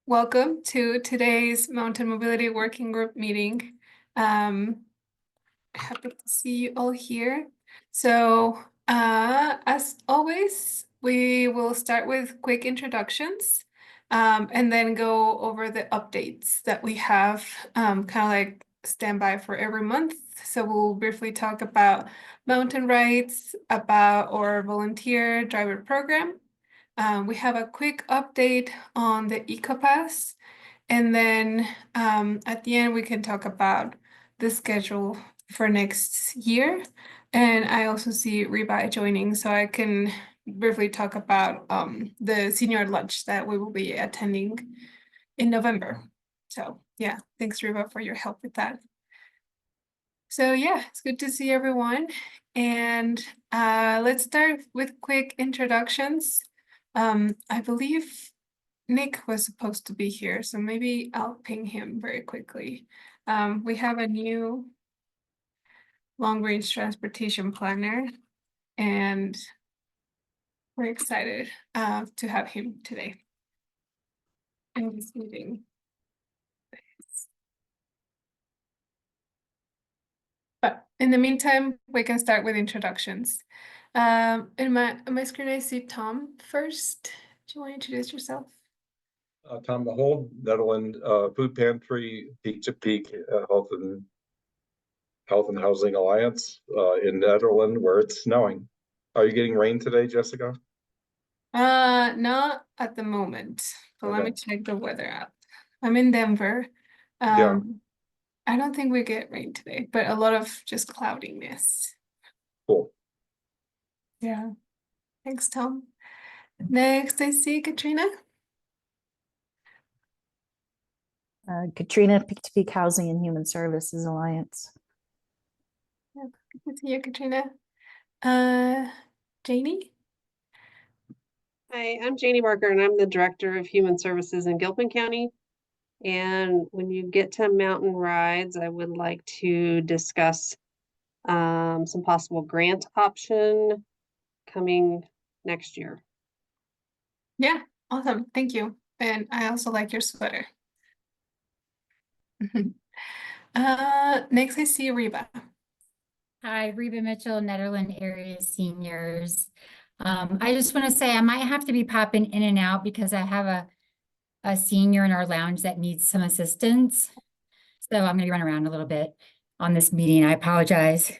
welcome to today's Mountain Mobility Working Group meeting. Happy to see you all here. So, as always, we will start with quick introductions, and then go over the updates that we have, kind of like standby for every month. So we'll briefly talk about mountain rides, about our volunteer driver program. We have a quick update on the EcoPass, and then at the end we can talk about the schedule for next year. And I also see Revi joining, so I can briefly talk about the senior lunch that we will be attending in November. So yeah, thanks Riva for your help with that. So yeah, it's good to see everyone. And let's start with quick introductions. I believe Nick was supposed to be here, so maybe I'll ping him very quickly. We have a new long-range transportation planner, and we're excited to have him today in this meeting. But in the meantime, we can start with introductions. In my screen, I see Tom first. Do you want to introduce yourself? Tom Behold, Netherlands Food Pantry, Peak to Peak Health and Housing Alliance in Netherlands, where it's snowing. Are you getting rain today, Jessica? Not at the moment, but let me check the weather app. I'm in Denver. Yeah. I don't think we get rain today, but a lot of just cloudiness. Cool. Yeah. Thanks, Tom. Next, I see Katrina. Katrina, Peak to Peak Housing and Human Services Alliance. Yeah, good to see you, Katrina. Janie? Hi, I'm Janie Barker, and I'm the Director of Human Services in Gilpin County. And when you get to mountain rides, I would like to discuss some possible grant option coming next year. Yeah, awesome. Thank you. And I also like your sweater. Next I see Reba. Hi, Reba Mitchell, Netherlands Area Seniors. I just want to say I might have to be popping in and out because I have a senior in our lounge that needs some assistance. So I'm going to run around a little bit on this meeting. I apologize.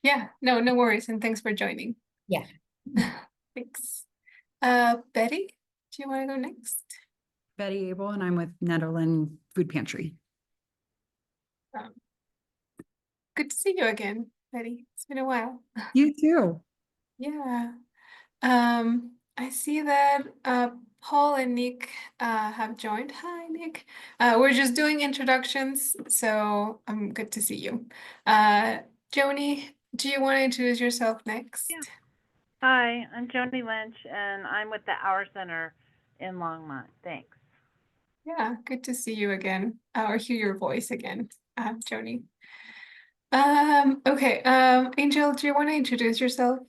Yeah, no worries. And thanks for joining. Yeah. Thanks. Betty, do you want to go next? Betty Abel, and I'm with Netherlands Food Pantry. Good to see you again, Betty. It's been a while. You too. Yeah. I see that Paul and Nick have joined. Hi, Nick. We're just doing introductions, so good to see you. Joni, do you want to introduce yourself next? Yeah. Hi, I'm Joni Lynch, and I'm with the Our Center in Longmont. Thanks. Yeah, good to see you again, or hear your voice again, Joni. Okay, Angel, do you want to introduce yourself?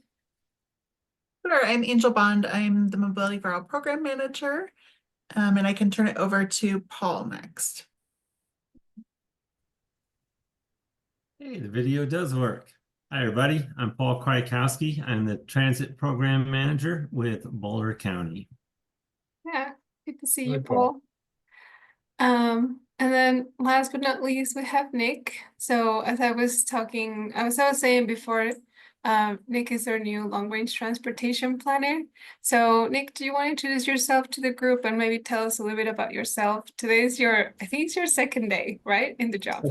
Sure, I'm Angel Bond. I'm the Mobility for All Program Manager, and I can turn it over to Paul next. Hey, the video does work. Hi, everybody. I'm Paul Krajkowski. I'm the Transit Program Manager with Boulder County. Yeah, good to see you, Paul. And then last but not least, we have Nick. So as I was talking, I was saying before, Nick is our new long-range transportation planner. So Nick, do you want to introduce yourself to the group and maybe tell us a little bit about yourself? Today is I think it's your second day, right, in the job?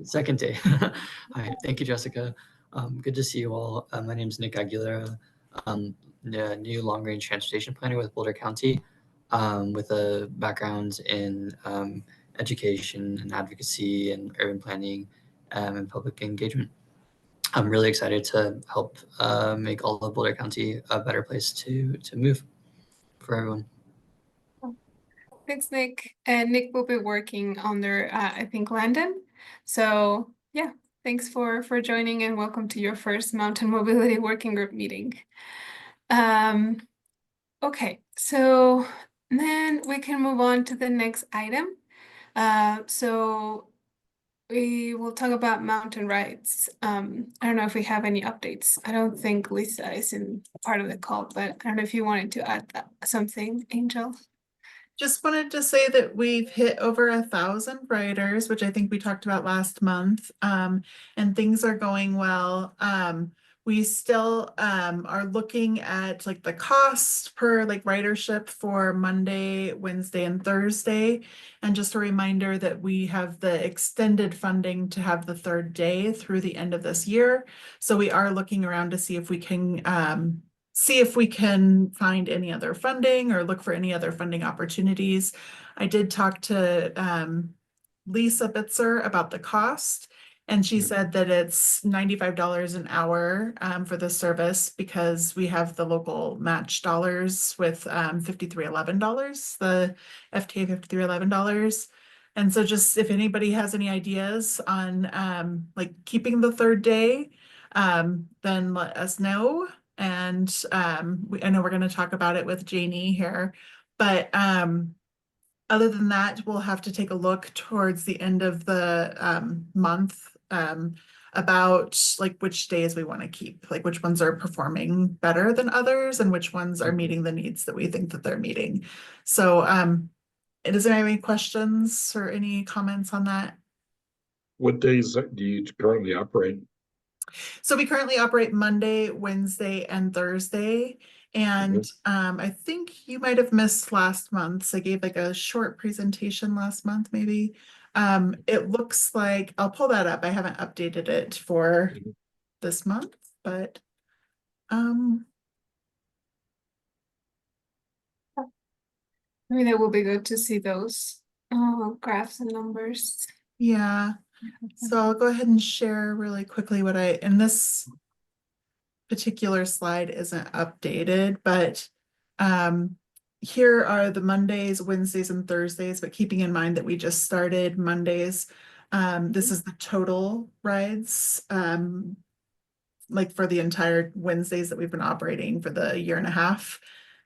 Second day. Hi, thank you, Jessica. Good to see you all. My name is Nick Aguilera. I'm the new long-range transportation planner with Boulder County, with a background in education and advocacy and urban planning and public engagement. I'm really excited to help make all of Boulder County a better place to move for everyone. Thanks, Nick. And Nick will be working under, I think, Landon. So yeah, thanks for joining and welcome to your first Mountain Mobility Working Group meeting. Okay, so And then we can move on to the next item. So we will talk about mountain rides. I don't know if we have any updates. I don't think Lisa is in part of the call, but I don't know if you wanted to add something, Angel. Just wanted to say that we've hit over 1,000 riders, which I think we talked about last month, and things are going well. We still are looking at like the cost per like ridership for Monday, Wednesday, and Thursday. And just a reminder that we have the extended funding to have the third day through the end of this year. So we are looking around to see if we can find any other funding or look for any other funding opportunities. I did talk to Lisa Bitzer about the cost, and she said that it's $95 an hour for the service because we have the local match dollars with $5311, the FTA $5311. And so just if anybody has any ideas on like keeping the third day, then let us know. And I know we're going to talk about it with Janie here, but other than that, we'll have to take a look towards the end of the month about like which days we want to keep, like which ones are performing better than others and which ones are meeting the needs that we think that they're meeting. So does anyone have any questions or any comments on that? What days do you currently operate? So we currently operate Monday, Wednesday, and Thursday. And I think you might have missed last month. I gave like a short presentation last month, maybe. It looks like, I'll pull that up. I haven't updated it for this month, but Maybe that will be good to see those graphs and numbers. yeah. So I'll go ahead and share really quickly what and this particular slide isn't updated, but here are the Mondays, Wednesdays, and Thursdays, but keeping in mind that we just started Mondays. This is the total rides, like for the entire Wednesdays that we've been operating for the year and a half.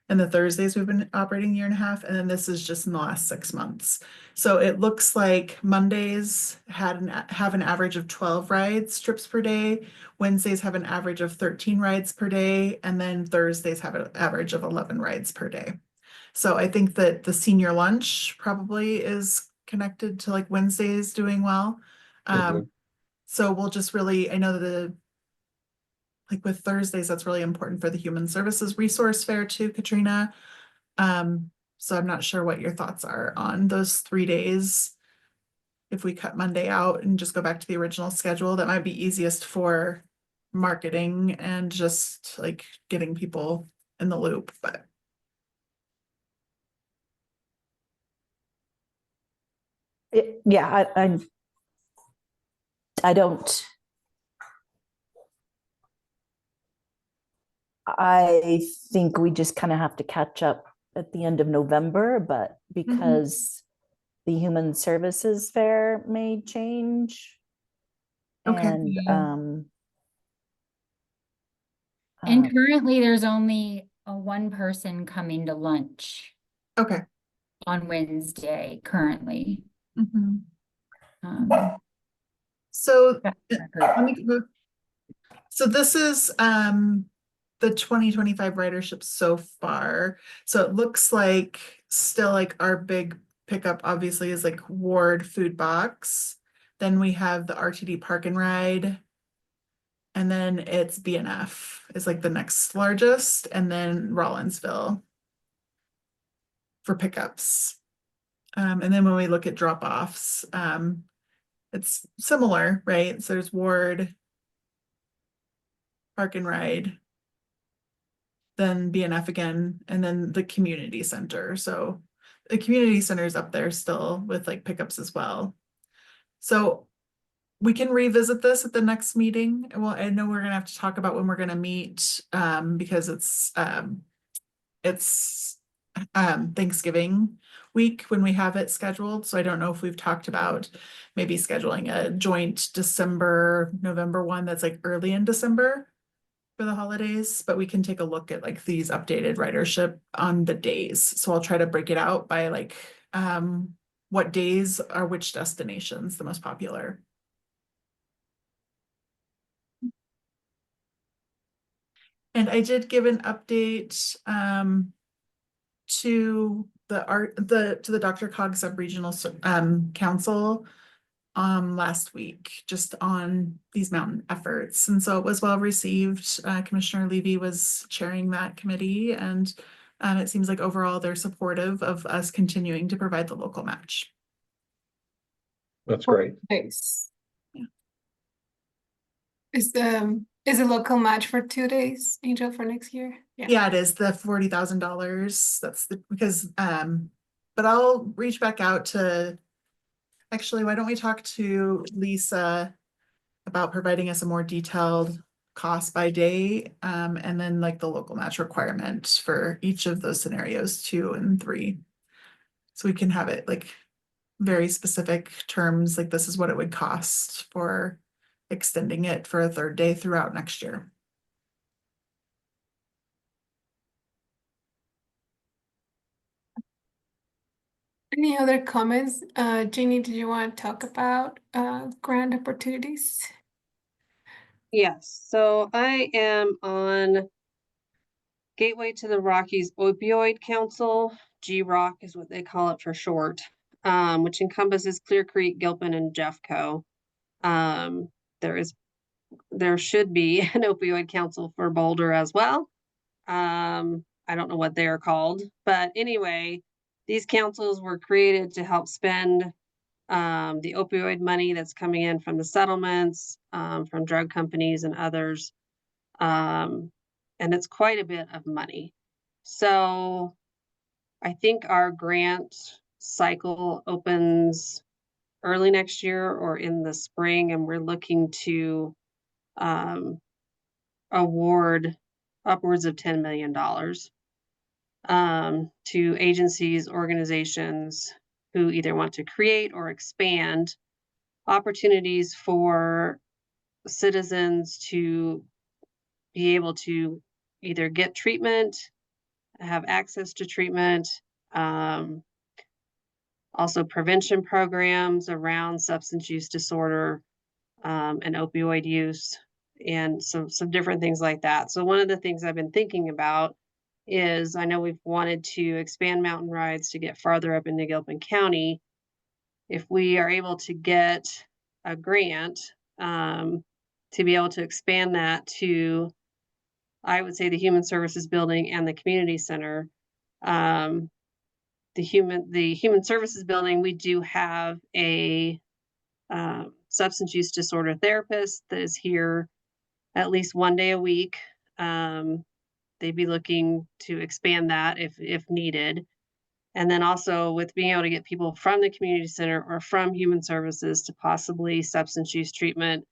And the Thursdays we've been operating a year and a half, and then this is just in the last 6 months. So it looks like Mondays have an average of 12 rides trips per day. Wednesdays have an average of 13 rides per day, and then Thursdays have an average of 11 rides per day. So I think that the senior lunch probably is connected to like Wednesdays doing well. So we'll just really, I know like with Thursdays, that's really important for the Human Services Resource Fair too, Katrina. So I'm not sure what your thoughts are on those 3 days. If we cut Monday out and just go back to the original schedule, that might be easiest for marketing and just like getting people in the loop, but. Yeah, I don't. I think we just kind of have to catch up at the end of November, but because the Human Services Fair may change. Okay. And currently there's only one person coming to lunch Okay. on Wednesday currently. So Record. so this is the 2025 ridership so far. So it looks like still like our big pickup obviously is like Ward Food Box. Then we have the RTD Park and Ride. And then it's BNF is like the next largest, and then Rollinsville for pickups. And then when we look at drop-offs, it's similar, right? So there's Ward, Park and Ride, then BNF again, and then the community center. So the community center is up there still with like pickups as well. So we can revisit this at the next meeting. Well, I know we're gonna have to talk about when we're gonna meet, because it's Thanksgiving week when we have it scheduled. So I don't know if we've talked about maybe scheduling a joint November one that's like early in December. for the holidays, but we can take a look at like these updated ridership on the days. So I'll try to break it out by like what days are which destinations the most popular. And I did give an update to the Dr. Cog Sub-Regional Council last week, just on these mountain efforts. And so it was well received. Commissioner Levy was chairing that committee, and it seems like overall they're supportive of us continuing to provide the local match. That's great. Days. Yeah. Is the local match for 2 days, Angel, for next year? Yeah, it is the $40,000. That's because but I'll reach back out to, actually, why don't we talk to Lisa about providing us a more detailed cost by day, and then like the local match requirement for each of those scenarios 2 and 3. So we can have it like very specific terms, like this is what it would cost for extending it for a 3rd day throughout next year. Any other comments? Jeannie, did you want to talk about grant opportunities? Yes, so I am on Gateway to the Rockies Opioid Council, GROC is what they call it for short, which encompasses Clear Creek, Gilpin, and Jeffco. There should be an opioid council for Boulder as well. I don't know what they're called, but anyway, these councils were created to help spend the opioid money that's coming in from the settlements, from drug companies and others. And it's quite a bit of money. So I think our grant cycle opens early next year or in the spring, and we're looking to award upwards of $10 million to agencies, organizations who either want to create or expand opportunities for citizens to be able to either get treatment, have access to treatment, also prevention programs around substance use disorder and opioid use, and some different things like that. So one of the things I've been thinking about is, I know we've wanted to expand mountain rides to get farther up into Gilpin County. If we are able to get a grant to be able to expand that to, I would say, the Human Services Building and the Community Center. The Human Services Building, we do have a substance use disorder therapist that is here at least 1 day a week. They'd be looking to expand that if needed. And then also with being able to get people from the community center or from human services to possibly substance use treatment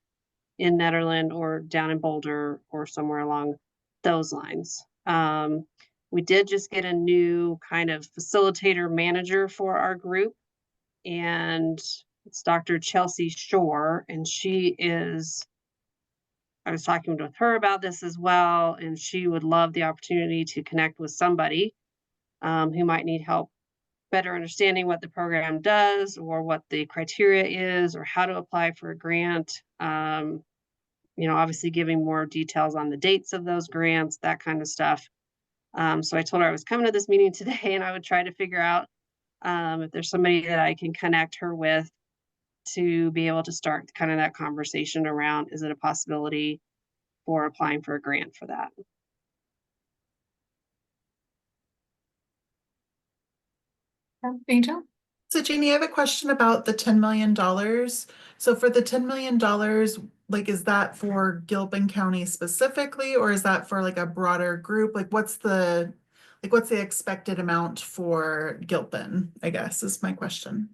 in Nederland or down in Boulder or somewhere along those lines. We did just get a new kind of facilitator manager for our group, and it's Dr. Chelsea Shore, and I was talking with her about this as well, and she would love the opportunity to connect with somebody who might need help better understanding what the program does or what the criteria is or how to apply for a grant. Obviously giving more details on the dates of those grants, that kind of stuff. So I told her I was coming to this meeting today and I would try to figure out if there's somebody that I can connect her with to be able to start kind of that conversation around, is it a possibility for applying for a grant for that? Angel? So Jeannie, I have a question about the $10 million. So for the $10 million, like, is that for Gilpin County specifically, or is that for like a broader group? Like, what's the expected amount for Gilpin, I guess, is my question.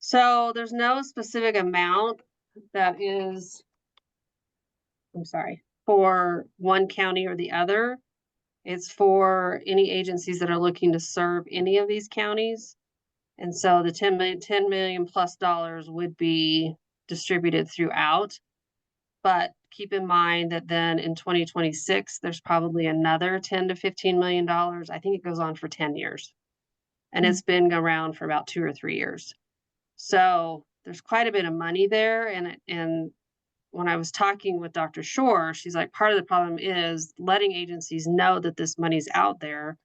So there's no specific amount that is, for one county or the other. It's for any agencies that are looking to serve any of these counties. And so the $10 million plus would be distributed throughout. But keep in mind that then in 2026, there's probably another 10 to 15 million dollars. I think it goes on for 10 years. And it's been around for about 2 or 3 years. So there's quite a bit of money there. And when I was talking with Dr. Shore, she's like, part of the problem is letting agencies know that this money's out there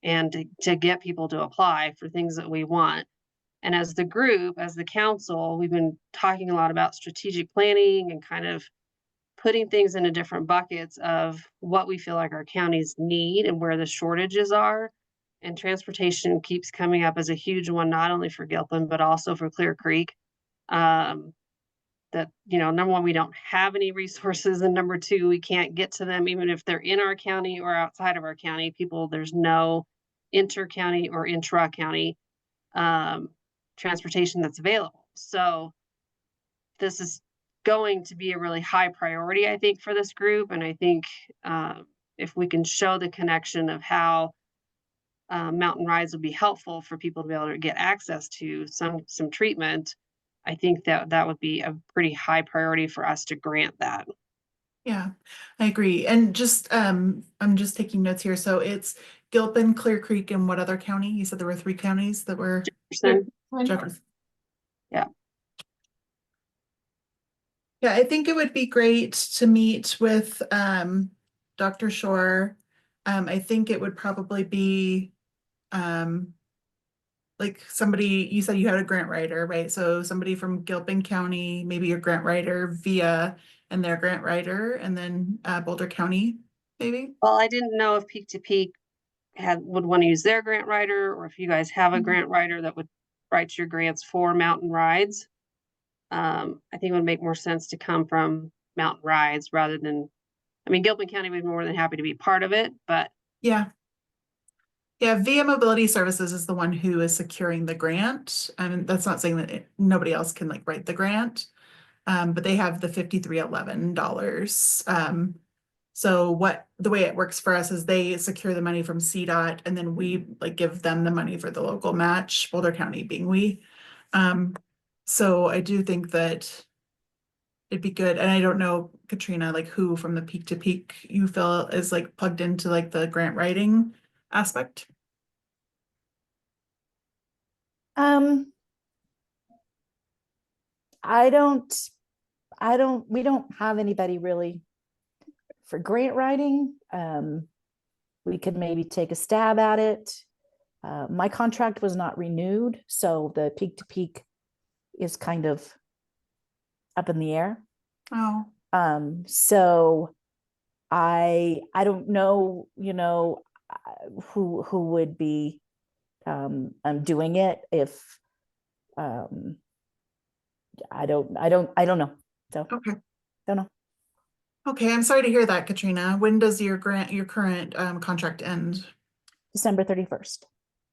and to get people to apply for things that we want. And as the group, as the council, we've been talking a lot about strategic planning and kind of putting things into different buckets of what we feel like our counties need and where the shortages are. And transportation keeps coming up as a huge one, not only for Gilpin, but also for Clear Creek. That, number one, we don't have any resources. And number two, we can't get to them, even if they're in our county or outside of our county. There's no inter-county or intra-county transportation that's available. So this is going to be a really high priority, I think, for this group. And I think if we can show the connection of how mountain rides will be helpful for people to be able to get access to some treatment, I think that would be a pretty high priority for us to grant that. Yeah, I agree. And just, I'm just taking notes here. So it's Gilpin, Clear Creek, and what other county? You said there were 3 counties that were Jefferson. Yeah. Yeah, I think it would be great to meet with Dr. Shore. I think it would probably be like somebody, you said you had a grant writer, right? So somebody from Gilpin County, maybe your grant writer via and their grant writer, and then Boulder County, maybe. Well, I didn't know if Peak to Peak would want to use their grant writer, or if you guys have a grant writer that would write your grants for mountain rides. I think it would make more sense to come from mountain rides rather than, Gilpin County would be more than happy to be part of it, but Yeah. Yeah, Via Mobility Services is the one who is securing the grant. And that's not saying that nobody else can like write the grant. But they have the $5311. So the way it works for us is they secure the money from CDOT and then we like give them the money for the local match, Boulder County being we. So I do think that it'd be good. And I don't know, Katrina, like who from the Peak to Peak you feel is like plugged into like the grant writing aspect. We don't have anybody really for grant writing. We could maybe take a stab at it. My contract was not renewed, so the Peak to Peak is kind of up in the air. Oh. So I don't know, who would be doing it if I don't know. So Okay. don't know. Okay, I'm sorry to hear that, Katrina. When does your current contract end? December 31st.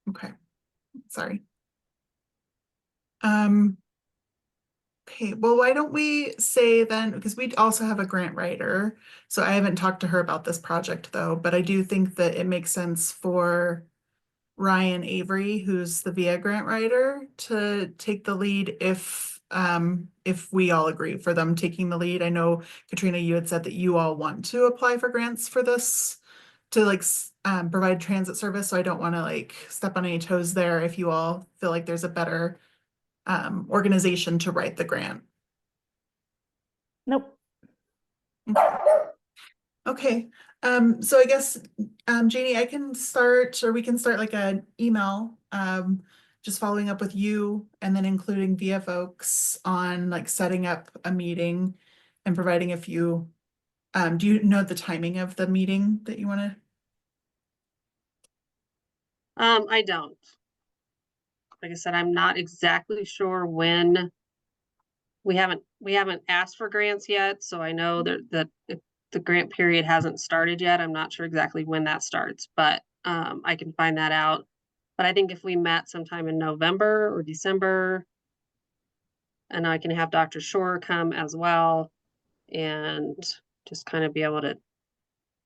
Okay, sorry. Okay, well, why don't we say then, because we also have a grant writer, so I haven't talked to her about this project though, but I do think that it makes sense for Ryan Avery, who's the VIA grant writer, to take the lead if we all agree for them taking the lead. I know, Katrina, you had said that you all want to apply for grants for this to like provide transit service, so I don't want to like step on any toes there if you all feel like there's a better organization to write the grant. Nope. Okay, so I guess Janie, I can start, or we can start like an email, just following up with you and then including VIA folks on like setting up a meeting and providing a few. Do you know the timing of the meeting that you want to? I don't. Like I said, I'm not exactly sure when. We haven't asked for grants yet, so I know that the grant period hasn't started yet. I'm not sure exactly when that starts, but I can find that out. But I think if we met sometime in November or December, and I can have Dr. Shore come as well, and just kind of be able to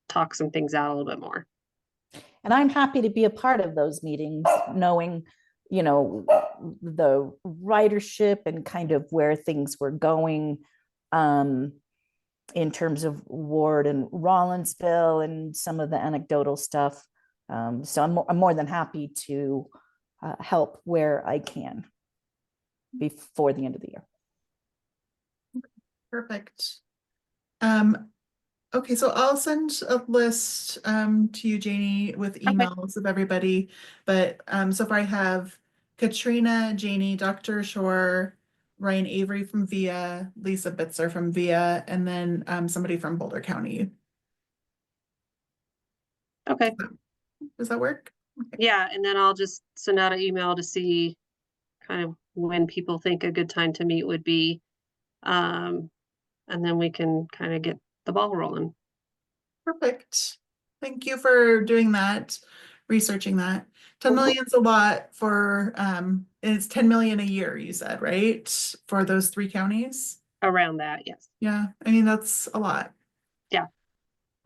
talk some things out a little bit more. And I'm happy to be a part of those meetings, knowing, the ridership and kind of where things were going. in terms of Ward and Rollinsville and some of the anecdotal stuff. So I'm more than happy to help where I can before the end of the year. Perfect. Okay, so I'll send a list to you, Janie, with emails of everybody. But so far I have Katrina, Janie, Dr. Shore, Ryan Avery from VIA, Lisa Bitzer from VIA, and then somebody from Boulder County. Okay, Does that work? yeah, and then I'll just send out an email to see kind of when people think a good time to meet would be. And then we can kind of get the ball rolling. Perfect. Thank you for doing that, researching that. 10 million's a lot for, it's 10 million a year, you said, right? For those 3 counties? Around that, yes. Yeah, I mean, that's a lot. Yeah.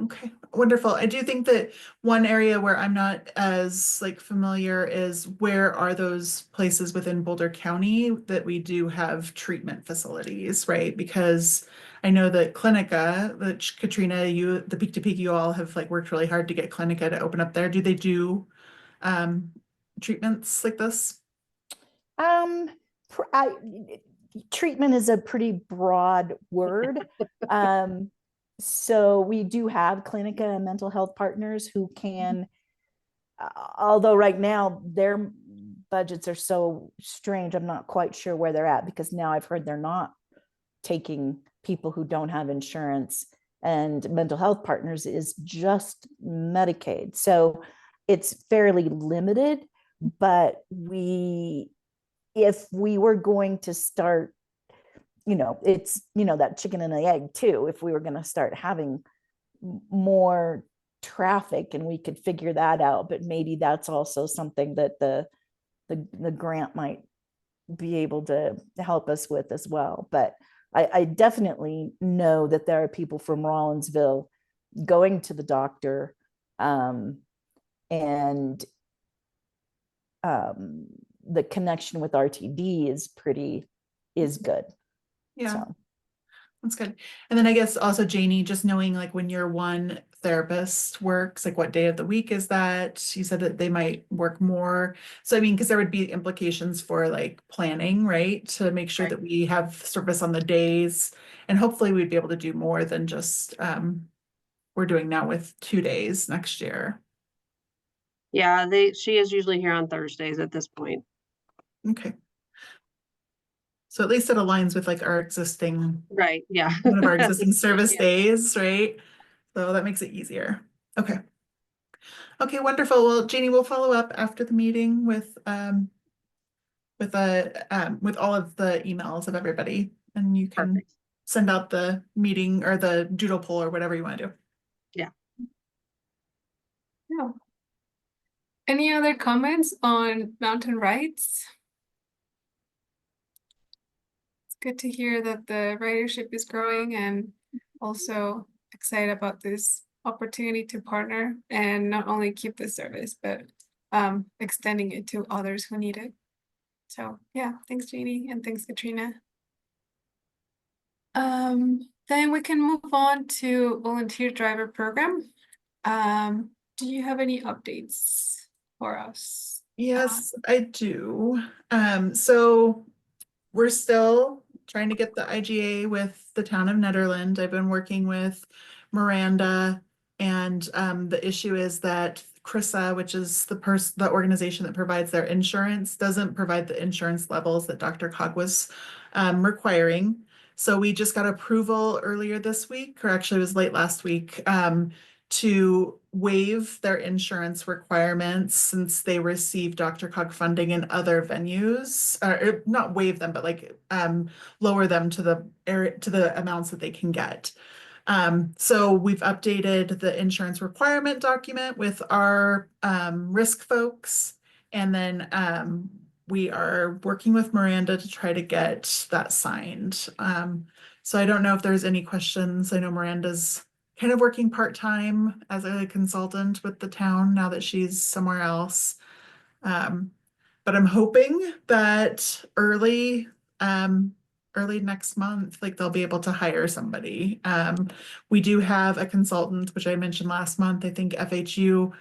Okay, wonderful. I do think that one area where I'm not as like familiar is where are those places within Boulder County that we do have treatment facilities, right? Because I know that Clinica, that Katrina, the Peak to Peak, you all have like worked really hard to get Clinica to open up there. Do they do treatments like this? Treatment is a pretty broad word. So we do have Clinica and mental health partners who can, although right now their budgets are so strange, I'm not quite sure where they're at, because now I've heard they're not taking people who don't have insurance, and mental health partners is just Medicaid. So it's fairly limited, but if we were going to start, it's, that chicken and the egg too. If we were going to start having more traffic and we could figure that out, but maybe that's also something that the grant might be able to help us with as well. But I definitely know that there are people from Rollinsville going to the doctor, and the connection with RTD is good. Yeah. So. That's good. And then I guess also, Janie, just knowing like when your one therapist works, like what day of the week is that? You said that they might work more. So I mean, because there would be implications for like planning, right? To make sure that we have service on the days, and hopefully we'd be able to do more than just we're doing now with 2 days next year. Yeah, she is usually here on Thursdays at this point. Okay. So at least it aligns with like our existing, Right, yeah. one of our existing service days, right? So that makes it easier. Okay. Okay, wonderful. Well, Janie, we'll follow up after the meeting with all of the emails of everybody, and you can Perfect. send out the meeting or the doodle poll or whatever you want to do. Yeah. Yeah. Any other comments on mountain rides? It's good to hear that the ridership is growing, and also excited about this opportunity to partner and not only keep the service, but extending it to others who need it. So yeah, thanks Janie, and thanks Katrina. Then we can move on to volunteer driver program. Do you have any updates for us? Yes, I do. So we're still trying to get the IGA with the town of Nederland. I've been working with Miranda, and the issue is that CRISA, which is the organization that provides their insurance, doesn't provide the insurance levels that DRCOG was requiring. So we just got approval earlier this week, or actually it was late last week, to waive their insurance requirements since they receive DRCOG funding in other venues, or not waive them, but like lower them to the amounts that they can get. So we've updated the insurance requirement document with our risk folks, and then we are working with Miranda to try to get that signed. So I don't know if there's any questions. I know Miranda's kind of working part-time as a consultant with the town now that she's somewhere else. But I'm hoping that early early next month, like they'll be able to hire somebody. We do have a consultant, which I mentioned last month, I think FHU,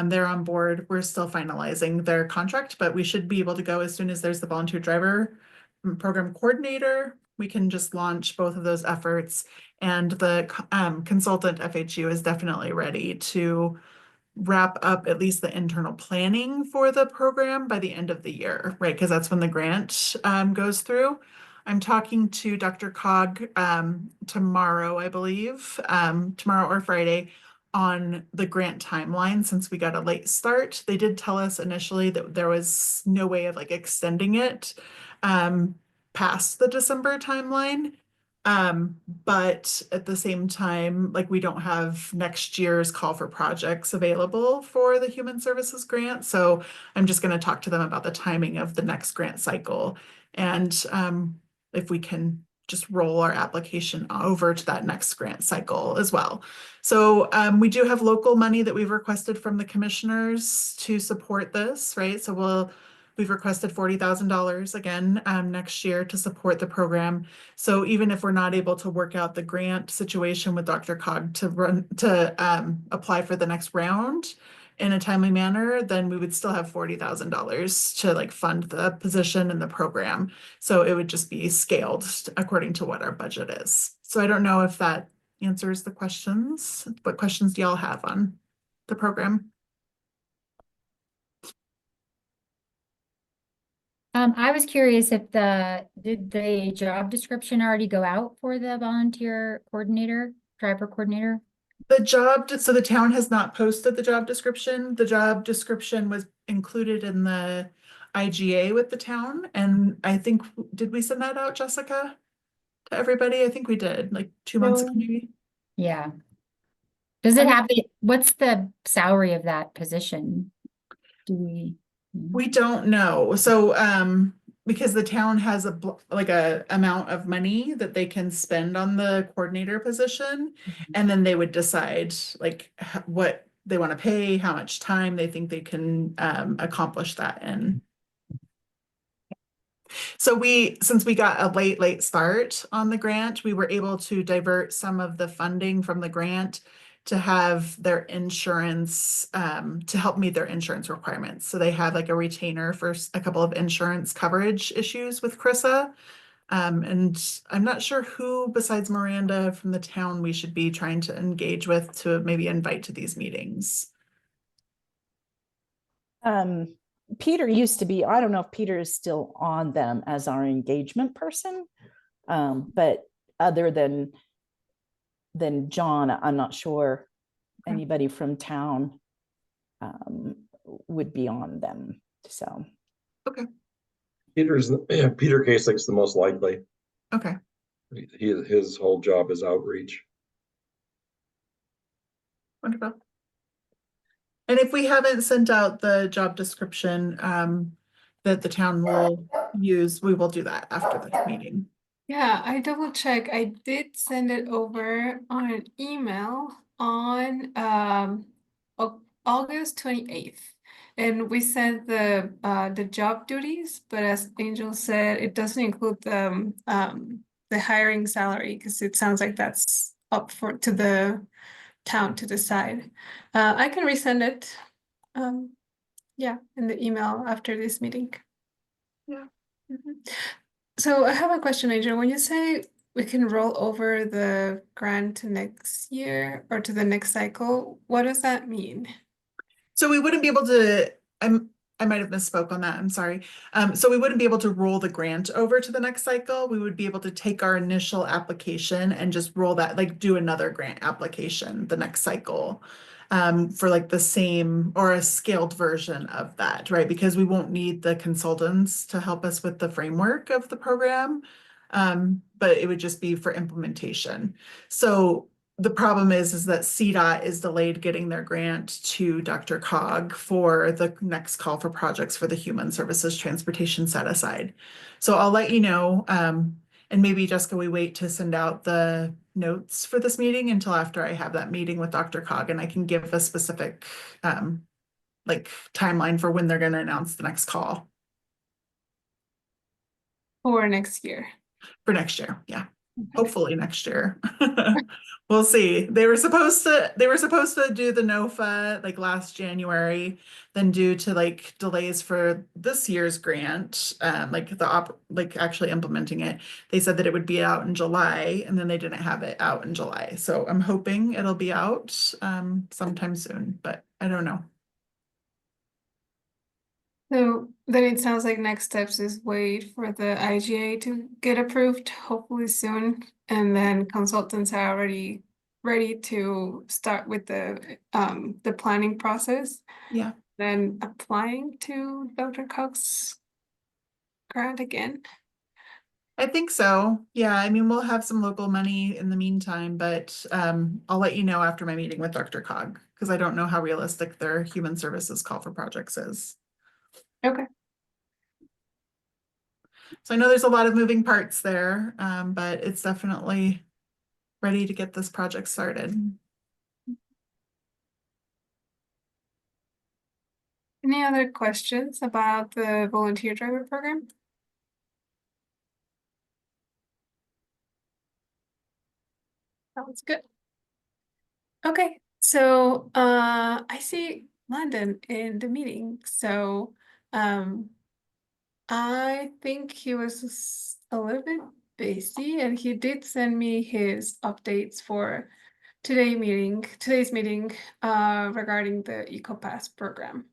they're on board. We're still finalizing their contract, but we should be able to go as soon as there's the volunteer driver program coordinator. We can just launch both of those efforts, and the consultant FHU is definitely ready to wrap up at least the internal planning for the program by the end of the year, right? Because that's when the grant goes through. I'm talking to Dr. Cog tomorrow, I believe, tomorrow or Friday, on the grant timeline since we got a late start. They did tell us initially that there was no way of like extending it past the December timeline. But at the same time, like we don't have next year's call for projects available for the Human Services grant. So I'm just going to talk to them about the timing of the next grant cycle. And if we can just roll our application over to that next grant cycle as well. So we do have local money that we've requested from the commissioners to support this, right? So we've requested $40,000 again next year to support the program. So even if we're not able to work out the grant situation with Dr. Cog to apply for the next round in a timely manner, then we would still have $40,000 to like fund the position and the program. So it would just be scaled according to what our budget is. So I don't know if that answers the questions. What questions do y'all have on the program? I was curious if did the job description already go out for the volunteer coordinator, driver coordinator? So the town has not posted the job description. The job description was included in the IGA with the town. And I think, did we send that out, Jessica? To everybody? I think we did, like 2 months ago, maybe. Yeah. Does it have what's the salary of that position? Do we? We don't know. So, because the town has a amount of money that they can spend on the coordinator position, and then they would decide like what they want to pay, how much time they think they can accomplish that in. So since we got a late start on the grant, we were able to divert some of the funding from the grant to have their insurance, to help meet their insurance requirements. So they had like a retainer for a couple of insurance coverage issues with CRRSA. And I'm not sure who besides Miranda from the town we should be trying to engage with to maybe invite to these meetings. Peter used to be, I don't know if Peter is still on them as our engagement person, but other than John, I'm not sure anybody from town would be on them. So okay, Peter Kasich's the most likely. Okay, His whole job is outreach. wonderful. And if we haven't sent out the job description that the town will use, we will do that after the meeting. Yeah, I double check. I did send it over on an email on August 28th. And we sent the job duties, but as Angel said, it doesn't include the hiring salary because it sounds like that's up to the town to decide. I can resend it. Yeah, in the email after this meeting. Yeah. So I have a question, Angel. When you say we can roll over the grant to next year or to the next cycle, what does that mean? So we wouldn't be able to, I might have misspoke on that, I'm sorry. So we wouldn't be able to roll the grant over to the next cycle. We would be able to take our initial application and just roll that, like do another grant application the next cycle for like the same or a scaled version of that, right? Because we won't need the consultants to help us with the framework of the program, but it would just be for implementation. So the problem is that CDOT is delayed getting their grant to Dr. Cog for the next call for projects for the Human Services Transportation set aside. So I'll let you know, and maybe Jessica, we wait to send out the notes for this meeting until after I have that meeting with Dr. Cog, and I can give a specific like timeline for when they're going to announce the next call. For next year. For next year, yeah. Hopefully next year. We'll see. They were supposed to do the NOFA like last January, then due to like delays for this year's grant, like actually implementing it, they said that it would be out in July, and then they didn't have it out in July. So I'm hoping it'll be out sometime soon, but I don't know. So then it sounds like next steps is wait for the IGA to get approved, hopefully soon, and then consultants are already ready to start with the planning process. Yeah. Then applying to Dr. Cox's grant again. I think so. Yeah, I mean, we'll have some local money in the meantime, but I'll let you know after my meeting with Dr. Cog, because I don't know how realistic their human services call for projects is. Okay. So I know there's a lot of moving parts there, but it's definitely ready to get this project started. Any other questions about the volunteer driver program? Sounds good. Okay, so I see Landon in the meeting, so I think he was a little bit busy, and he did send me his updates for today's meeting regarding the EcoPass program.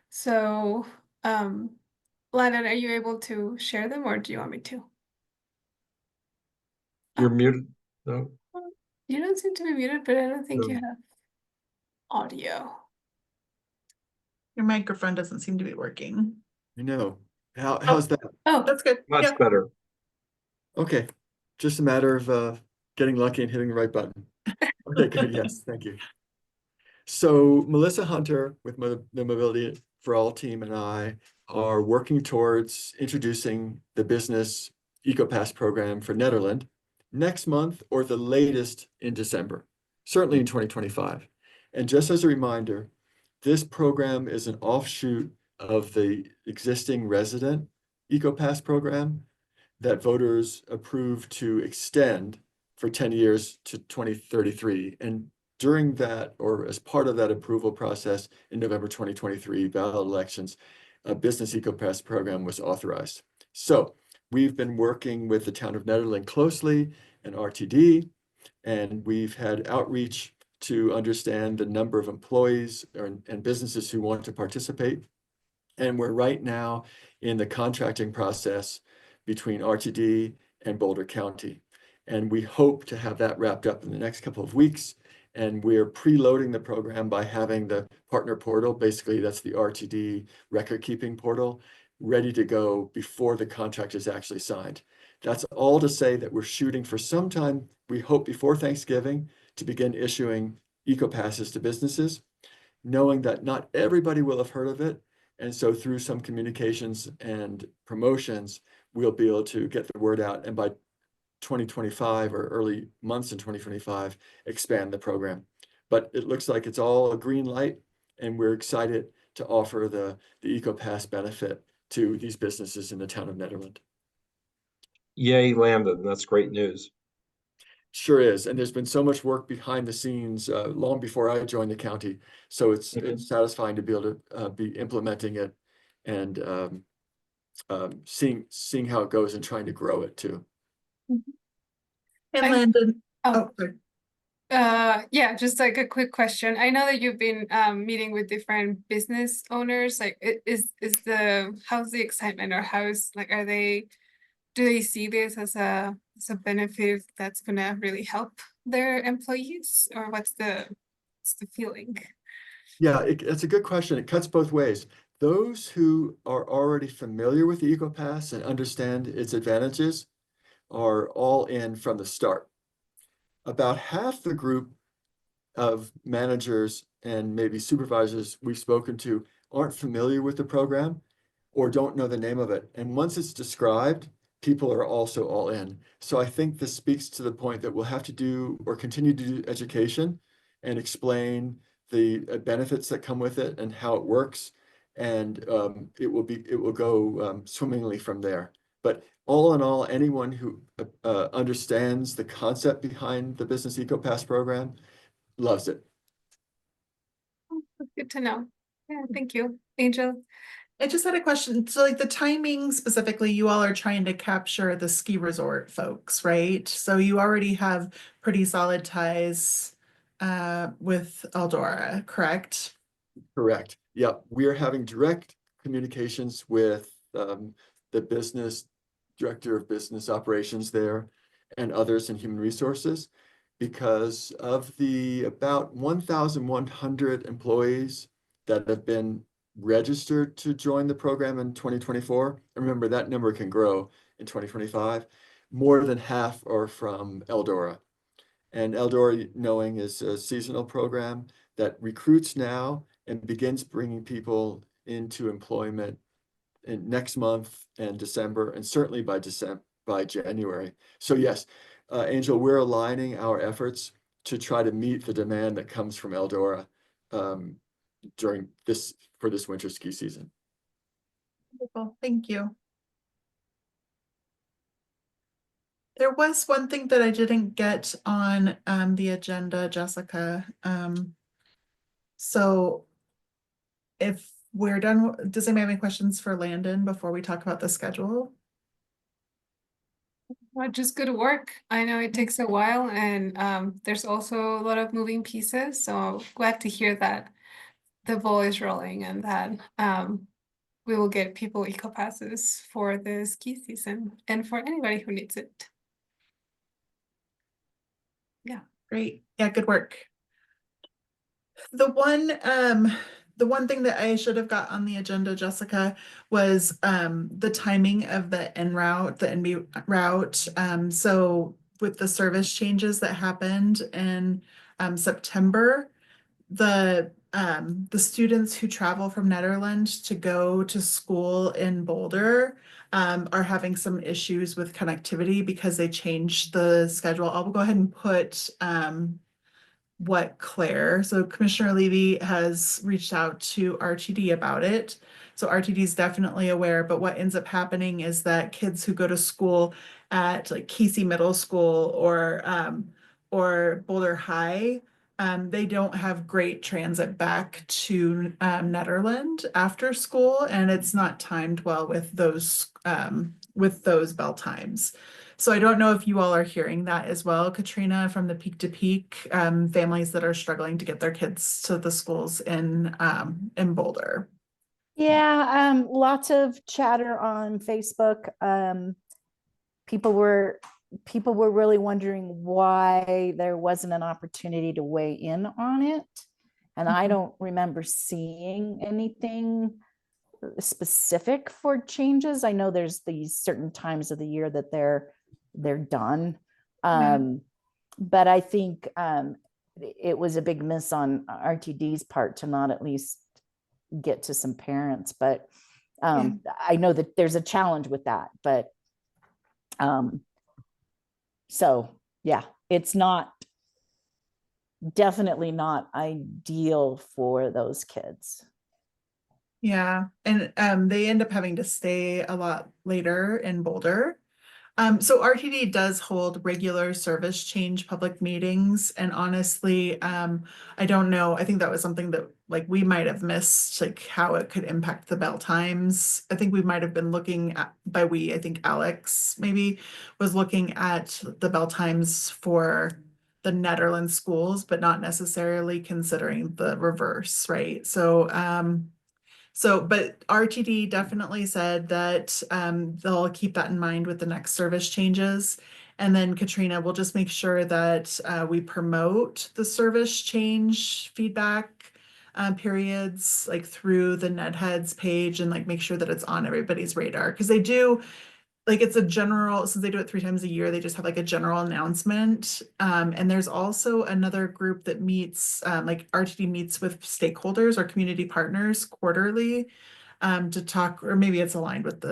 So Landon, are you able to share them, or do you want me to? You're muted. No. You don't seem to be muted, but I don't think you No. have audio. Your microphone doesn't seem to be working. You know, how's that? Oh, That's good. Much Yeah. better. Okay, just a matter of getting lucky and hitting the right button. Okay, good. Yes, thank you. So Melissa Hunter with the Mobility for All team and I are working towards introducing the business EcoPass program for Nederland next month or the latest in December, certainly in 2025. And just as a reminder, this program is an offshoot of the existing resident EcoPass program that voters approved to extend for 10 years to 2033. And during that, or as part of that approval process in November 2023 ballot elections, a business EcoPass program was authorized. So we've been working with the town of Nederland closely and RTD, and we've had outreach to understand the number of employees and businesses who want to participate. And we're right now in the contracting process between RTD and Boulder County. And we hope to have that wrapped up in the next couple of weeks. And we're preloading the program by having the partner portal, basically that's the RTD record keeping portal, ready to go before the contract is actually signed. That's all to say that we're shooting for some time, we hope before Thanksgiving, to begin issuing EcoPasses to businesses, knowing that not everybody will have heard of it. And so through some communications and promotions, we'll be able to get the word out, and by 2025 or early months in 2025, expand the program. But it looks like it's all a green light, and we're excited to offer the EcoPass benefit to these businesses in the town of Nederland. Yay, Landon. That's great news. Sure is. And there's been so much work behind the scenes long before I joined the county. So it's satisfying to be able to be implementing it and seeing how it goes and trying to grow it too. And Landon, sorry. Yeah, just like a quick question. I know that you've been meeting with different business owners. Like, how's the excitement, or do they see this as a benefit that's gonna really help their employees, or what's the feeling? Yeah, it's a good question. It cuts both ways. Those who are already familiar with the EcoPass and understand its advantages are all in from the start. About half the group of managers and maybe supervisors we've spoken to aren't familiar with the program or don't know the name of it. And once it's described, people are also all in. So I think this speaks to the point that we'll have to do or continue to do education and explain the benefits that come with it and how it works. And it will go swimmingly from there. But all in all, anyone who understands the concept behind the Business EcoPass program loves it. Good to know. Yeah, thank you, Angel. I just had a question. So like the timing specifically, you all are trying to capture the ski resort folks, right? So you already have pretty solid ties with Eldora, correct? Correct. Yeah, we are having direct communications with the business director of business operations there and others in human resources because of the about 1,100 employees that have been registered to join the program in 2024. And remember, that number can grow in 2025. More than half are from Eldora. And Eldora Knowing is a seasonal program that recruits now and begins bringing people into employment in next month and December, and certainly by January. So yes, Angel, we're aligning our efforts to try to meet the demand that comes from Eldora for this winter ski season. Wonderful, thank you. There was one thing that I didn't get on the agenda, Jessica. So if we're done, does anybody have any questions for Landon before we talk about the schedule? Well, just good work. I know it takes a while, and there's also a lot of moving pieces. So glad to hear that the ball is rolling and that we will get people eco passes for the ski season and for anybody who needs it. Yeah. Great. Yeah, good work. The one thing that I should have got on the agenda, Jessica, was the timing of the en route, the NB route. So with the service changes that happened in September, the students who travel from Netherlands to go to school in Boulder are having some issues with connectivity because they changed the schedule. I'll go ahead and put so Commissioner Levy has reached out to RTD about it. So RTD is definitely aware, but what ends up happening is that kids who go to school at like Casey Middle School or Boulder High, they don't have great transit back to Netherland after school, and it's not timed well with those bell times. So I don't know if you all are hearing that as well, Katrina, from the Peak to Peak families that are struggling to get their kids to the schools in Boulder. Yeah, lots of chatter on Facebook. People were really wondering why there wasn't an opportunity to weigh in on it. And I don't remember seeing anything specific for changes. I know there's these certain times of the year that they're done. But I think it was a big miss on RTD's part to not at least get to some parents. But I know that there's a challenge with that. But so yeah, it's definitely not ideal for those kids. Yeah, and they end up having to stay a lot later in Boulder. So RTD does hold regular service change public meetings, and honestly, I don't know. I think that was something that like we might have missed, like how it could impact the bell times. I think we might have been looking at, I think Alex maybe was looking at the bell times for the Netherlands schools, but not necessarily considering the reverse, right? But RTD definitely said that they'll keep that in mind with the next service changes. And then Katrina will just make sure that we promote the service change feedback periods like through the NetHeads page and like make sure that it's on everybody's radar. Because they do, like it's a general, since they do it 3 times a year, they just have like a general announcement. And there's also another group that meets, like RTD meets with stakeholders or community partners quarterly to talk, or maybe it's aligned with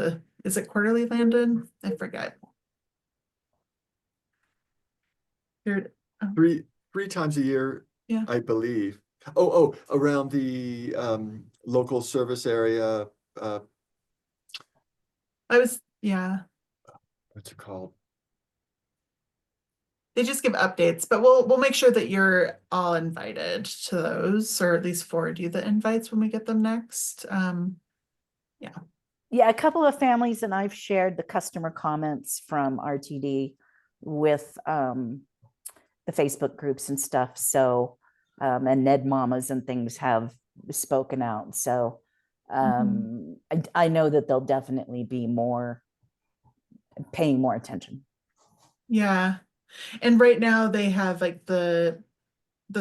is it quarterly, Landon? I forget. Three times a year, Yeah. I believe. Around the local service area. Yeah. what's it called? They just give updates, but we'll make sure that you're all invited to those, or at least forward you the invites when we get them next. Yeah, a couple of families and I've shared the customer comments from RTD with the Facebook groups and stuff. So, and Ned Mamas and things have spoken out. So I know that they'll definitely be paying more attention. Yeah. And right now they have like the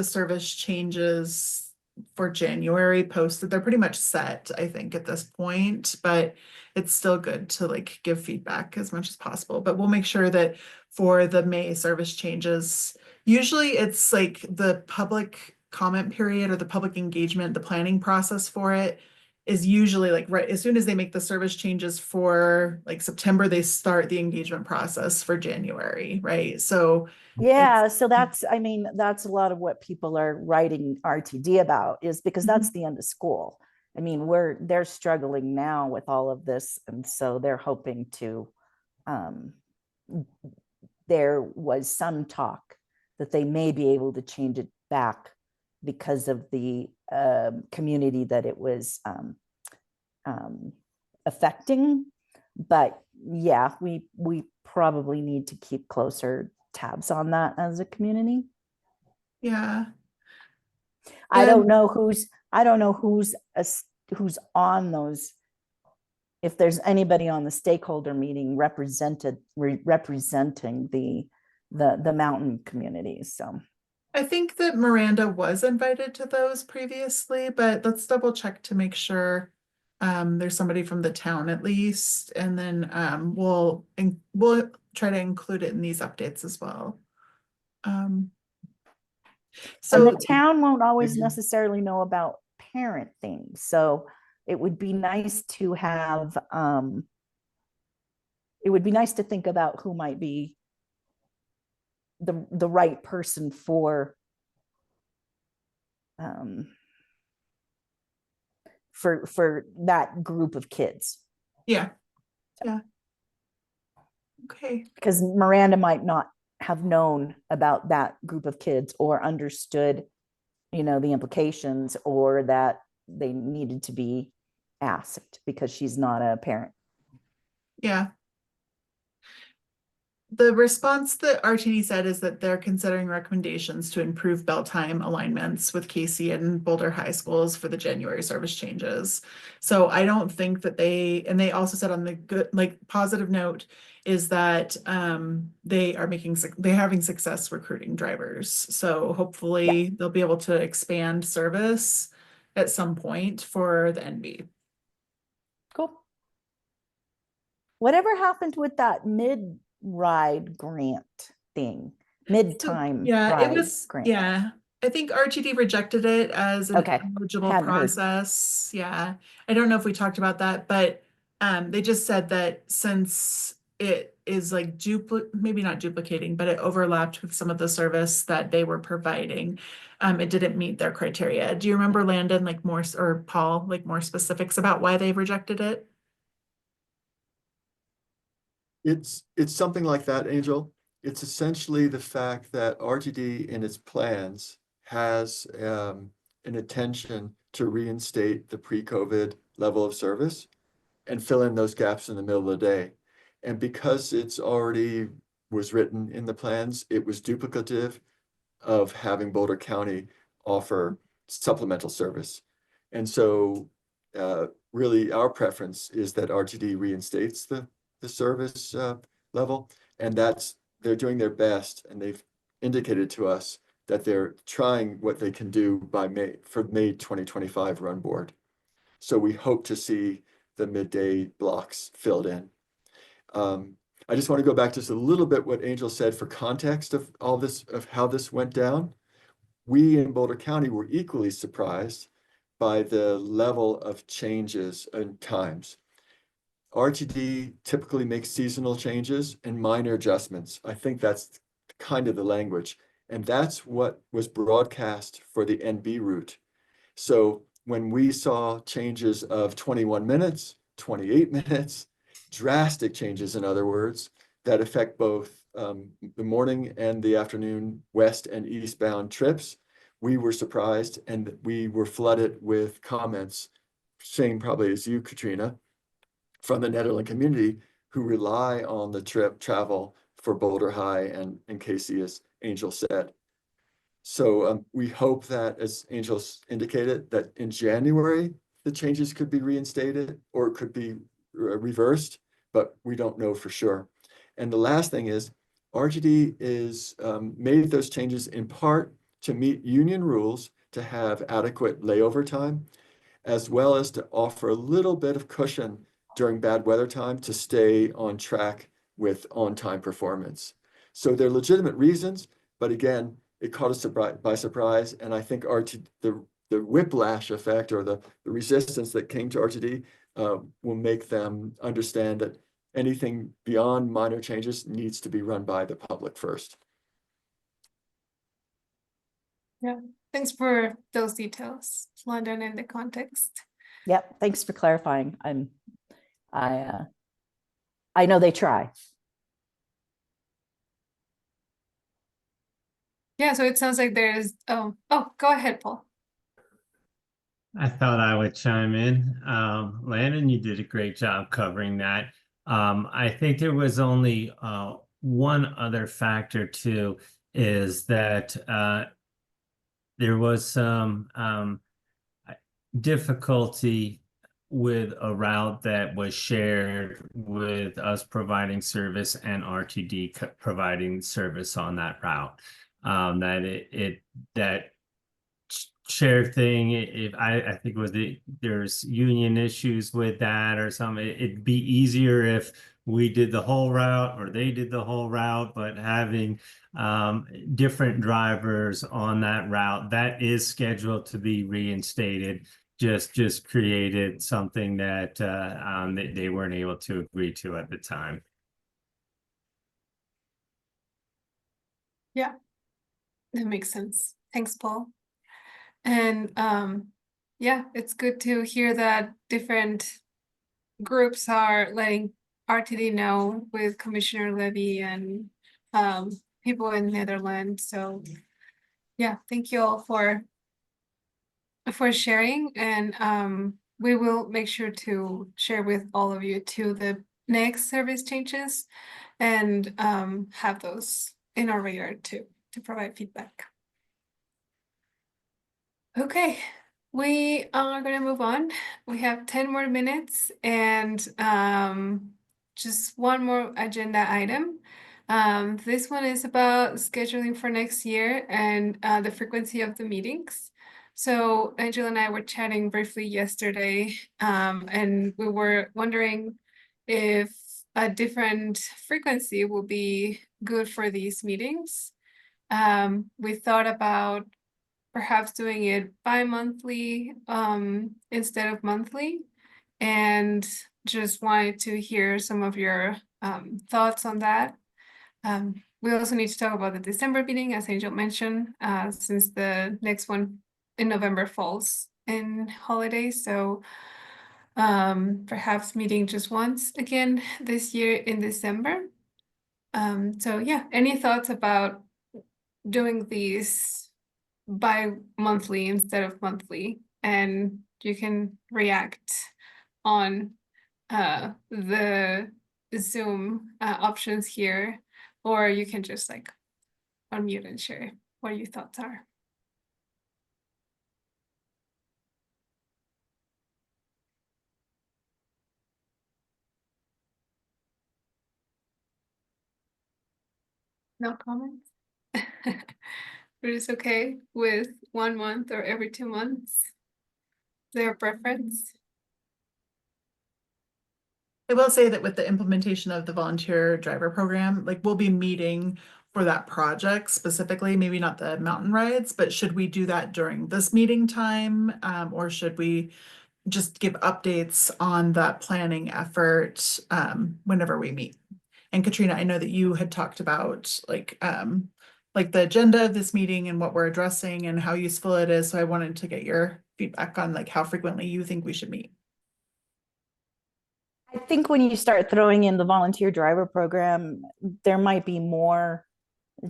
service changes for January posted. They're pretty much set, I think, at this point, but it's still good to like give feedback as much as possible. But we'll make sure that for the May service changes, usually it's like the public comment period or the public engagement, the planning process for it is usually like right as soon as they make the service changes for like September, they start the engagement process for January, right? So yeah, so that's, I mean, that's a lot of what people are writing RTD about, is because that's the end of school. I mean, they're struggling now with all of this, and so they're hoping to there was some talk that they may be able to change it back because of the community that it was affecting. But yeah, we probably need to keep closer tabs on that as a community. yeah. I don't know who's on those, if there's anybody on the stakeholder meeting representing the mountain communities. So I think that Miranda was invited to those previously, but let's double check to make sure there's somebody from the town at least, and then we'll try to include it in these updates as well. so the town won't always necessarily know about parent things, so it would be nice to have it would be nice to think about who might be the right person for that group of kids. Yeah. Okay. Because Miranda might not have known about that group of kids or understood, the implications, or that they needed to be asked because she's not a parent. Yeah. The response that RTD said is that they're considering recommendations to improve bell time alignments with Casey and Boulder High Schools for the January service changes. So I don't think that and they also said on the good, like positive note is that they're having success recruiting drivers. So hopefully they'll be able to expand service at some point for the NB. Cool. Whatever happened with that mid-ride grant thing? Mid-time it was grant. Yeah. I think RTD rejected it as an eligible Hadn't heard. process. Yeah. I don't know if we talked about that, but they just said that since it is like maybe not duplicating, but it overlapped with some of the service that they were providing. It didn't meet their criteria. Do you remember, Landon, like more, or Paul, like more specifics about why they rejected it? It's something like that, Angel. It's essentially the fact that RTD in its plans has an intention to reinstate the pre-COVID level of service and fill in those gaps in the middle of the day. And because it's already was written in the plans, it was duplicative of having Boulder County offer supplemental service. And so really our preference is that RTD reinstates the service level, and they're doing their best, and they've indicated to us that they're trying what they can do by May 2025 run board. So we hope to see the midday blocks filled in. I just want to go back just a little bit what Angel said for context of all this, of how this went down. We in Boulder County were equally surprised by the level of changes and times. RTD typically makes seasonal changes and minor adjustments. I think that's kind of the language. And that's what was broadcast for the NB route. So when we saw changes of 21 minutes, 28 minutes, drastic changes, in other words, that affect both the morning and the afternoon west and eastbound trips. We were surprised and we were flooded with comments, same probably as you, Katrina, from the Nederland community who rely on the trip travel for Boulder High and Casey, as Angel said. So we hope that, as Angel indicated, that in January, the changes could be reinstated or it could be reversed, but we don't know for sure. And the last thing is, RTD is made those changes in part to meet union rules to have adequate layover time, as well as to offer a little bit of cushion during bad weather time to stay on track with on-time performance. So they're legitimate reasons, but again, it caught us by surprise. And I think the whiplash effect or the resistance that came to RTD will make them understand that anything beyond minor changes needs to be run by the public first. Yeah, thanks for those details, London, and the context. Yep, thanks for clarifying. I know they try. Yeah, so it sounds like there's, oh, go ahead, Paul. I thought I would chime in. Landon, you did a great job covering that. I think there was only one other factor too, is that there was some difficulty with a route that was shared with us providing service and RTD providing service on that route. That share thing, if I think it was there's union issues with that or something. It'd be easier if we did the whole route or they did the whole route, but having different drivers on that route that is scheduled to be reinstated just created something that they weren't able to agree to at the time. Yeah, that makes sense. Thanks, Paul. And yeah, it's good to hear that different groups are letting RTD know with Commissioner Levy and people in Netherlands. So yeah, thank you all for sharing, and we will make sure to share with all of you too the next service changes and have those in our radar too to provide feedback. Okay, we are going to move on. We have 10 more minutes and just one more agenda item. This one is about scheduling for next year and the frequency of the meetings. So Angela and I were chatting briefly yesterday, and we were wondering if a different frequency will be good for these meetings. We thought about perhaps doing it bi-monthly instead of monthly, and just wanted to hear some of your thoughts on that. We also need to talk about the December meeting, as Angel mentioned, since the next one in November falls in holidays. So perhaps meeting just once again this year in December. So yeah, any thoughts about doing these bi-monthly instead of monthly? And you can react on the Zoom options here, or you can just like unmute and share what your thoughts are. No comments? But it's okay with 1 month or every 2 months? Their preference? I will say that with the implementation of the volunteer driver program, like we'll be meeting for that project specifically, maybe not the mountain rides, but should we do that during this meeting time? Or should we just give updates on that planning effort whenever we meet? And Katrina, I know that you had talked about like the agenda of this meeting and what we're addressing and how useful it is. So I wanted to get your feedback on like how frequently you think we should meet. I think when you start throwing in the volunteer driver program, there might be more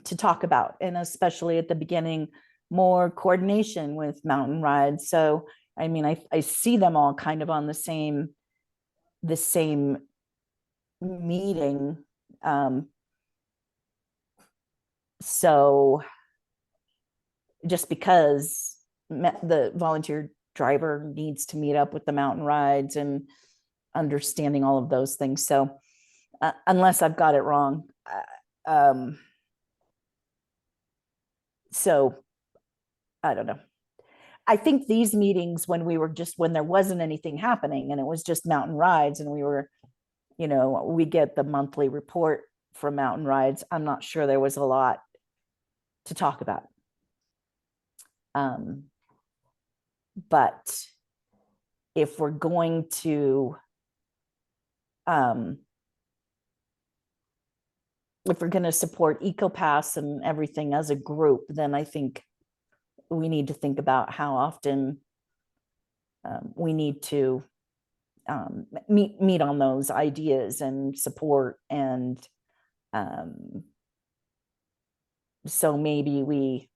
to talk about, and especially at the beginning, more coordination with mountain rides. So, I mean, I see them all kind of on the same meeting. So just because the volunteer driver needs to meet up with the mountain rides and understanding all of those things. So unless I've got it wrong. So I don't know. I think these meetings when there wasn't anything happening and it was just mountain rides and we were, we get the monthly report from mountain rides. I'm not sure there was a lot to talk about. But if we're going to support EcoPass and everything as a group, then I think we need to think about how often we need to meet on those ideas and support. And so maybe we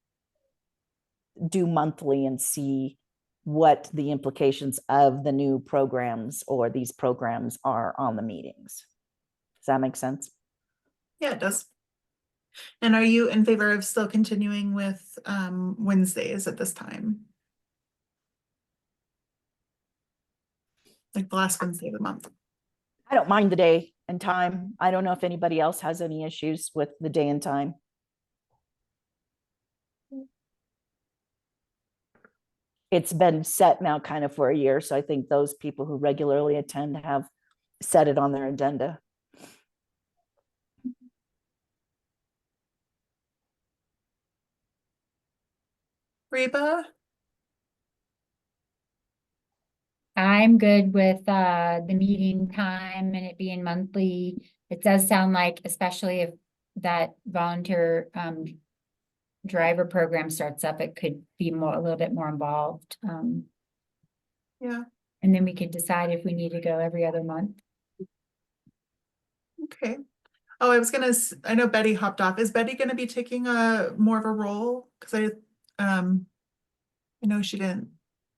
do monthly and see what the implications of the new programs or these programs are on the meetings. Does that make sense? Yeah, it does. And are you in favor of still continuing with Wednesdays at this time? Like the last Wednesday of the month? I don't mind the day and time. I don't know if anybody else has any issues with the day and time. It's been set now kind of for a year, so I think those people who regularly attend have set it on their agenda. Reba? I'm good with the meeting time and it being monthly. It does sound like, especially if that volunteer driver program starts up, it could be a little bit more involved. Yeah. And then we could decide if we need to go every other month. Okay. Oh, I know Betty hopped off. Is Betty gonna be taking more of a role? Because I know she didn't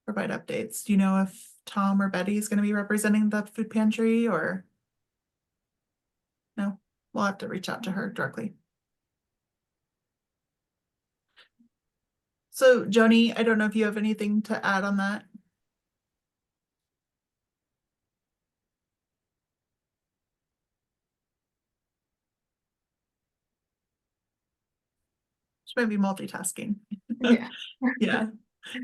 provide updates. Do you know if Tom or Betty is gonna be representing the food pantry or? No, we'll have to reach out to her directly. So Joni, I don't know if you have anything to add on that. She might be multitasking. Yeah. Yeah.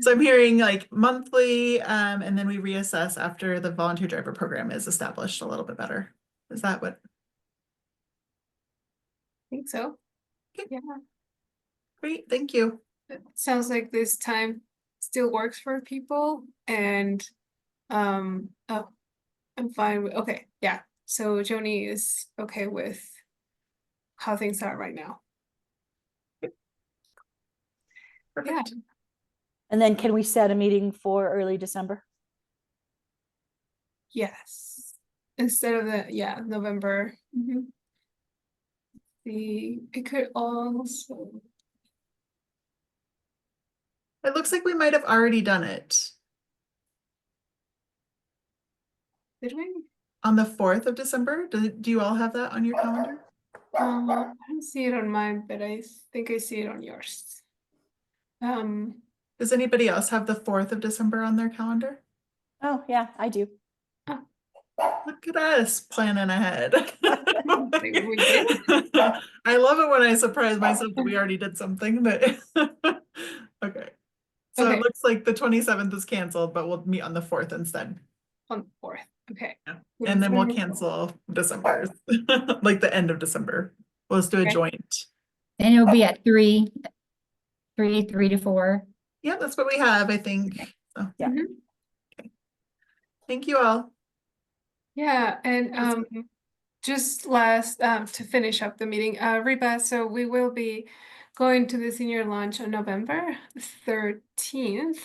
So I'm hearing like monthly, and then we reassess after the volunteer driver program is established a little bit better. Is that what? I think so. Okay. Yeah. Great, thank you. It sounds like this time still works for people and oh, I'm fine with, okay, yeah. So Joni is okay with how things are right now. Perfect. And then can we set a meeting for early December? Yes. Instead of November. It could also. It looks like we might have already done it. Did we? On the 4th of December. Do you all have that on your calendar? I don't see it on mine, but I think I see it on yours. Does anybody else have the 4th of December on their calendar? Oh, yeah, I do. Look at us planning ahead. We did. I love it when I surprise myself that we already did something, but okay. So Okay. it looks like the 27th is canceled, but we'll meet on the 4th instead. On the 4th, okay. Yeah. And then we'll cancel December's, like the end of December. We'll just do a Okay. joint. And it'll be at 3 to 4. Yeah, that's what we have, I think. So, Yeah. okay. Thank you all. Yeah, and just last to finish up the meeting, Reba, so we will be going to the senior lunch on November 13th.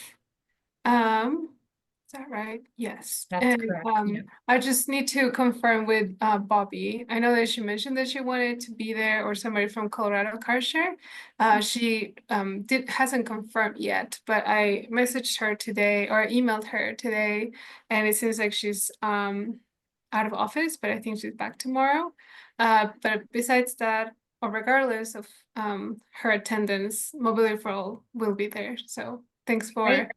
So that right? Yes. That's And correct, yeah. I just need to confirm with Bobby. I know that she mentioned that she wanted to be there, or somebody from Colorado Car Share. She hasn't confirmed yet, but I messaged her today or emailed her today, and it seems like she's out of office, but I think she's back tomorrow. But besides that, or regardless of her attendance, Mobility for All will be there. So thanks for Great.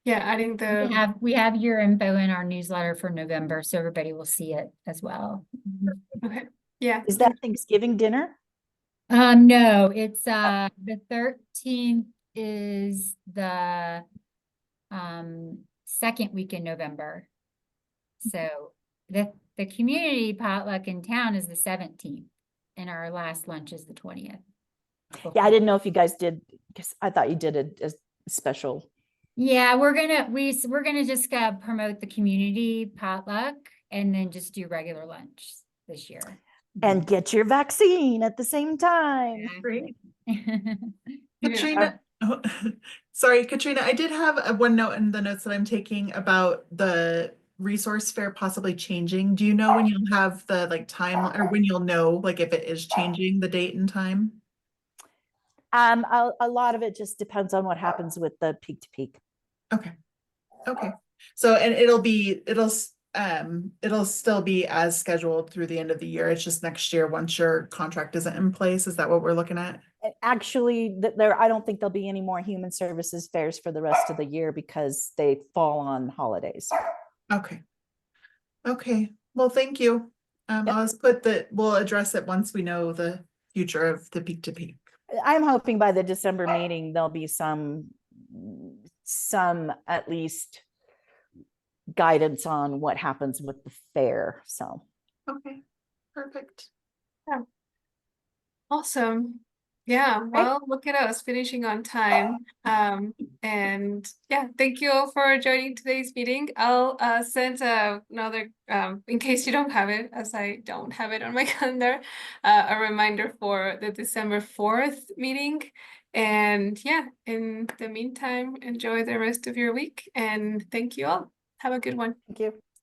adding the We have your info in our newsletter for November, so everybody will see it as well. okay. Yeah. Is that Thanksgiving dinner? No, it's the 13th is the second week in November. So the community potluck in town is the 17th, and our last lunch is the 20th. Yeah, I didn't know if you guys did, because I thought you did a special. Yeah, we're gonna just promote the community potluck and then just do regular lunch this year. And get your vaccine at the same time. Great. Yeah. Katrina, oh, sorry, Katrina, I did have one note in the notes that I'm taking about the resource fair possibly changing. Do you know when you'll have the time, or when you'll know if it is changing the date and time? A lot of it just depends on what happens with the peak to peak. Okay. Okay. So, and it'll still be as scheduled through the end of the year. It's just next year once your contract isn't in place. Is that what we're looking at? Actually, I don't think there'll be any more human services fairs for the rest of the year because they fall on holidays. Okay. Okay. Well, thank you. I'll just put that we'll address it once we know the future of the peak to peak. I'm hoping by the December meeting, there'll be some at least guidance on what happens with the fair. So. Okay. Perfect. Yeah. Awesome. Yeah, well, look at us finishing on time. And yeah, thank you all for joining today's meeting. I'll send another, in case you don't have it, as I don't have it on my calendar, a reminder for the December 4th meeting. And yeah, in the meantime, enjoy the rest of your week, and thank you all. Have a good one. Thank you.